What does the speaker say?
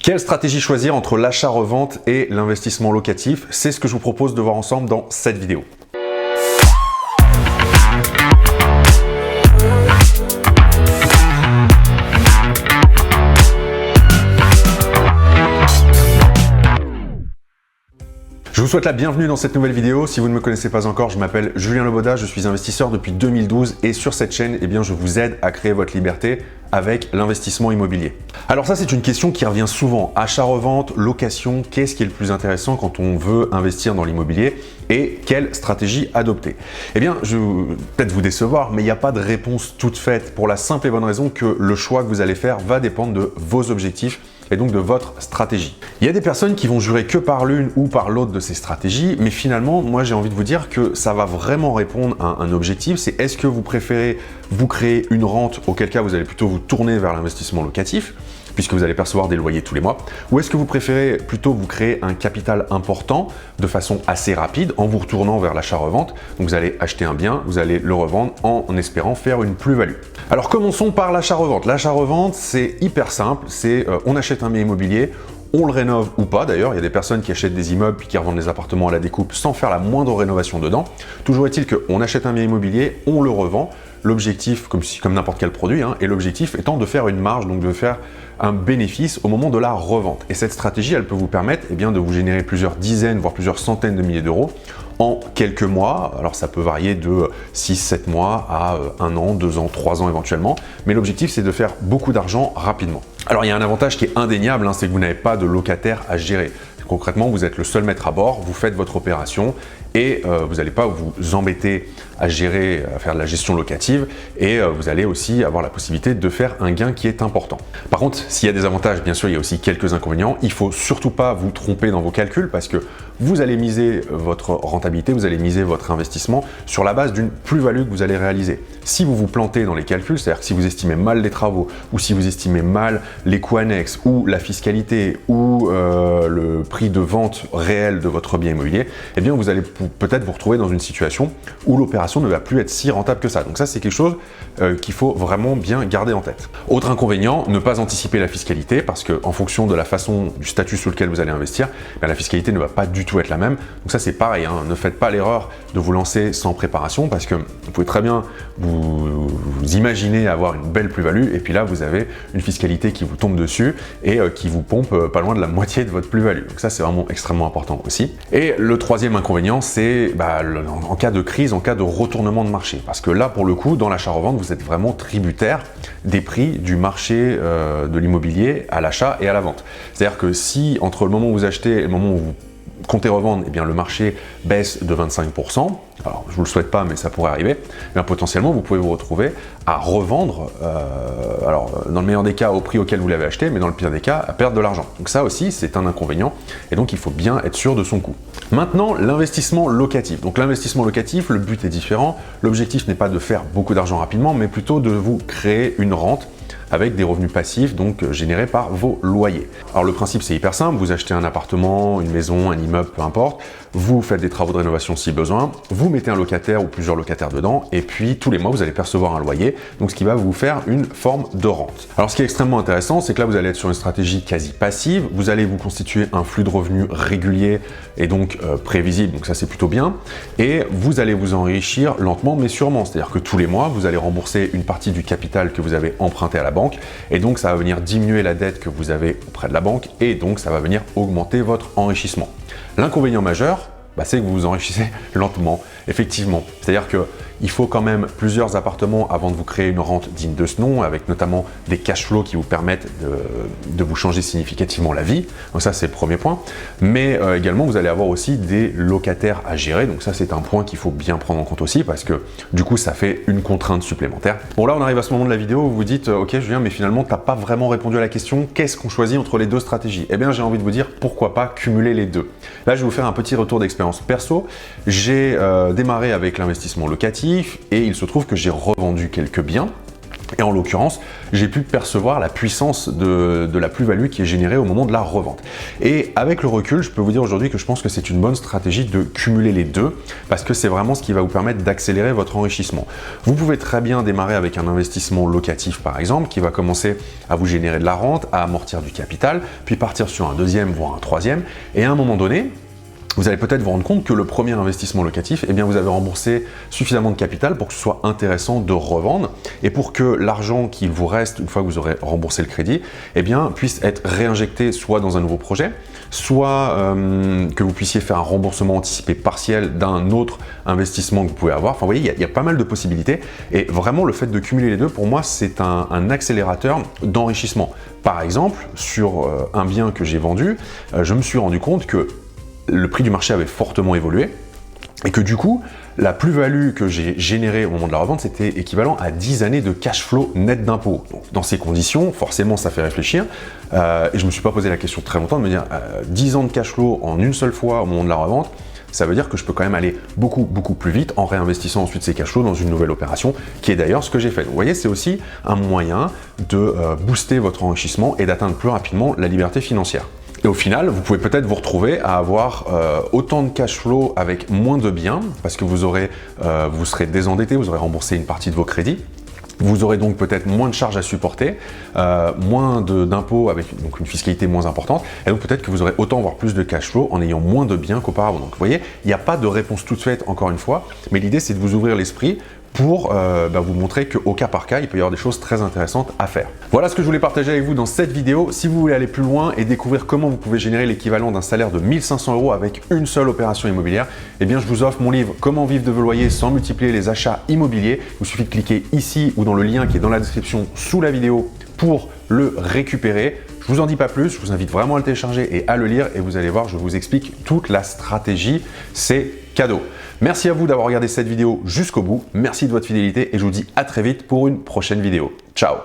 Quelle stratégie choisir entre l'achat-revente et l'investissement locatif? C'est ce que je vous propose de voir ensemble dans cette vidéo. Je vous souhaite la bienvenue dans cette nouvelle vidéo. Si vous ne me connaissez pas encore, je m'appelle Julien Leboda, je suis investisseur depuis 2012 et sur cette chaîne, je vous aide à créer votre liberté avec l'investissement immobilier. Alors ça, c'est une question qui revient souvent. Achat-revente, location, qu'est-ce qui est le plus intéressant quand on veut investir dans l'immobilier et quelle stratégie adopter? Je vais peut-être vous décevoir, mais il n'y a pas de réponse toute faite pour la simple et bonne raison que le choix que vous allez faire va dépendre de vos objectifs et donc de votre stratégie. Il y a des personnes qui vont jurer que par l'une ou par l'autre de ces stratégies, mais finalement, moi j'ai envie de vous dire que ça va vraiment répondre à un objectif, c'est est-ce que vous préférez vous créer une rente, auquel cas vous allez plutôt vous tourner vers l'investissement locatif, puisque vous allez percevoir des loyers tous les mois, ou est-ce que vous préférez plutôt vous créer un capital important de façon assez rapide en vous retournant vers l'achat-revente. Donc vous allez acheter un bien, vous allez le revendre en espérant faire une plus-value. Alors commençons par l'achat-revente. L'achat-revente, c'est hyper simple, c'est on achète un bien immobilier, on le rénove ou pas d'ailleurs, il y a des personnes qui achètent des immeubles puis qui revendent les appartements à la découpe sans faire la moindre rénovation dedans. Toujours est-il qu'on achète un bien immobilier, on le revend. L'objectif, comme n'importe quel produit, et l'objectif étant de faire une marge, donc de faire un bénéfice au moment de la revente. Et cette stratégie, elle peut vous permettre de vous générer plusieurs dizaines, voire plusieurs centaines de milliers d'euros en quelques mois. Alors ça peut varier de 6-7 mois à 1 an, 2 ans, 3 ans éventuellement. Mais l'objectif, c'est de faire beaucoup d'argent rapidement. Alors il y a un avantage qui est indéniable, c'est que vous n'avez pas de locataire à gérer. Concrètement, vous êtes le seul maître à bord, vous faites votre opération et vous n'allez pas vous embêter à gérer, à faire de la gestion locative et vous allez aussi avoir la possibilité de faire un gain qui est important. Par contre, s'il y a des avantages, bien sûr, il y a aussi quelques inconvénients. Il ne faut surtout pas vous tromper dans vos calculs parce que vous allez miser votre rentabilité, vous allez miser votre investissement sur la base d'une plus-value que vous allez réaliser. Si vous vous plantez dans les calculs, c'est-à-dire que si vous estimez mal les travaux ou si vous estimez mal les coûts annexes ou la fiscalité ou le prix de vente réel de votre bien immobilier, vous allez peut-être vous retrouver dans une situation où l'opération ne va plus être si rentable que ça. Donc ça, c'est quelque chose qu'il faut vraiment bien garder en tête. Autre inconvénient, ne pas anticiper la fiscalité parce qu'en fonction de la façon du statut sous lequel vous allez investir, la fiscalité ne va pas du tout être la même. Donc ça, c'est pareil, ne faites pas l'erreur de vous lancer sans préparation parce que vous pouvez très bien vous imaginer avoir une belle plus-value et puis là, vous avez une fiscalité qui vous tombe dessus et qui vous pompe pas loin de la moitié de votre plus-value. Donc ça, c'est vraiment extrêmement important aussi. Et le troisième inconvénient, c'est en cas de crise, en cas de retournement de marché. Parce que là, pour le coup, dans l'achat-revente, vous êtes vraiment tributaire des prix du marché de l'immobilier à l'achat et à la vente. C'est-à-dire que si entre le moment où vous achetez et le moment où vous comptez revendre, le marché baisse de 25%, alors je ne vous le souhaite pas, mais ça pourrait arriver, potentiellement vous pouvez vous retrouver à revendre, dans le meilleur des cas au prix auquel vous l'avez acheté, mais dans le pire des cas à perdre de l'argent. Donc ça aussi c'est un inconvénient et donc il faut bien être sûr de son coût. Maintenant, l'investissement locatif. Donc l'investissement locatif, le but est différent. L'objectif n'est pas de faire beaucoup d'argent rapidement, mais plutôt de vous créer une rente avec des revenus passifs, donc générés par vos loyers. Alors le principe c'est hyper simple, vous achetez un appartement, une maison, un immeuble, peu importe, vous faites des travaux de rénovation si besoin, vous mettez un locataire ou plusieurs locataires dedans, et puis tous les mois vous allez percevoir un loyer, donc ce qui va vous faire une forme de rente. Alors ce qui est extrêmement intéressant, c'est que là vous allez être sur une stratégie quasi passive, vous allez vous constituer un flux de revenus régulier et donc prévisible, donc ça c'est plutôt bien, et vous allez vous enrichir lentement mais sûrement, c'est-à-dire que tous les mois vous allez rembourser une partie du capital que vous avez emprunté à la banque, et donc ça va venir diminuer la dette que vous avez auprès de la banque et donc ça va venir augmenter votre enrichissement. L'inconvénient majeur, c'est que vous vous enrichissez lentement, effectivement. C'est-à-dire qu'il faut quand même plusieurs appartements avant de vous créer une rente digne de ce nom, avec notamment des cash flows qui vous permettent de vous changer significativement la vie. Donc ça, c'est le premier point. Mais également, vous allez avoir aussi des locataires à gérer. Donc ça, c'est un point qu'il faut bien prendre en compte aussi parce que du coup, ça fait une contrainte supplémentaire. Bon, là, on arrive à ce moment de la vidéo où vous dites « Ok, Julien, mais finalement, tu n'as pas vraiment répondu à la question. Qu'est-ce qu'on choisit entre les deux stratégies ?» J'ai envie de vous dire pourquoi pas cumuler les deux. Là, je vais vous faire un petit retour d'expérience perso. J'ai démarré avec l'investissement locatif et il se trouve que j'ai revendu quelques biens Et en l'occurrence, j'ai pu percevoir la puissance de la plus-value qui est générée au moment de la revente. Et avec le recul, je peux vous dire aujourd'hui que je pense que c'est une bonne stratégie de cumuler les deux parce que c'est vraiment ce qui va vous permettre d'accélérer votre enrichissement. Vous pouvez très bien démarrer avec un investissement locatif par exemple qui va commencer à vous générer de la rente, à amortir du capital, puis partir sur un deuxième voire un troisième et à un moment donné, vous allez peut-être vous rendre compte que le premier investissement locatif, eh bien vous avez remboursé suffisamment de capital pour que ce soit intéressant de revendre et pour que l'argent qu'il vous reste une fois que vous aurez remboursé le crédit, eh bien puisse être réinjecté soit dans un nouveau projet, soit que vous puissiez faire un remboursement anticipé partiel d'un autre investissement que vous pouvez avoir. Enfin, vous voyez, il y a pas mal de possibilités et vraiment le fait de cumuler les deux, pour moi, c'est un accélérateur d'enrichissement. Par exemple, sur un bien que j'ai vendu, je me suis rendu compte que le prix du marché avait fortement évolué et que du coup, la plus-value que j'ai générée au moment de la revente, c'était équivalent à 10 années de cash flow net d'impôts. Dans ces conditions, forcément, ça fait réfléchir et je ne me suis pas posé la question très longtemps de me dire 10 ans de cash flow en une seule fois au moment de la revente, ça veut dire que je peux quand même aller beaucoup plus vite en réinvestissant ensuite ces cash flows dans une nouvelle opération, qui est d'ailleurs ce que j'ai fait. Donc, vous voyez, c'est aussi un moyen de booster votre enrichissement et d'atteindre plus rapidement la liberté financière. Et au final, vous pouvez peut-être vous retrouver à avoir autant de cash flow avec moins de biens, parce que vous serez désendetté, vous aurez remboursé une partie de vos crédits. Vous aurez donc peut-être moins de charges à supporter, moins d'impôts avec donc une fiscalité moins importante, et donc peut-être que vous aurez autant voire plus de cash flow en ayant moins de biens qu'auparavant. Donc vous voyez, il n'y a pas de réponse toute faite encore une fois, mais l'idée c'est de vous ouvrir l'esprit pour vous montrer qu'au cas par cas, il peut y avoir des choses très intéressantes à faire. Voilà ce que je voulais partager avec vous dans cette vidéo. Si vous voulez aller plus loin et découvrir comment vous pouvez générer l'équivalent d'un salaire de 1 500 € avec une seule opération immobilière, eh bien je vous offre mon livre « Comment vivre de vos loyers sans multiplier les achats immobiliers ». Il vous suffit de cliquer ici ou dans le lien qui est dans la description sous la vidéo pour le récupérer. Je vous en dis pas plus, je vous invite vraiment à le télécharger et à le lire et vous allez voir, je vous explique toute la stratégie, c'est cadeau. Merci à vous d'avoir regardé cette vidéo jusqu'au bout, merci de votre fidélité et je vous dis à très vite pour une prochaine vidéo. Ciao!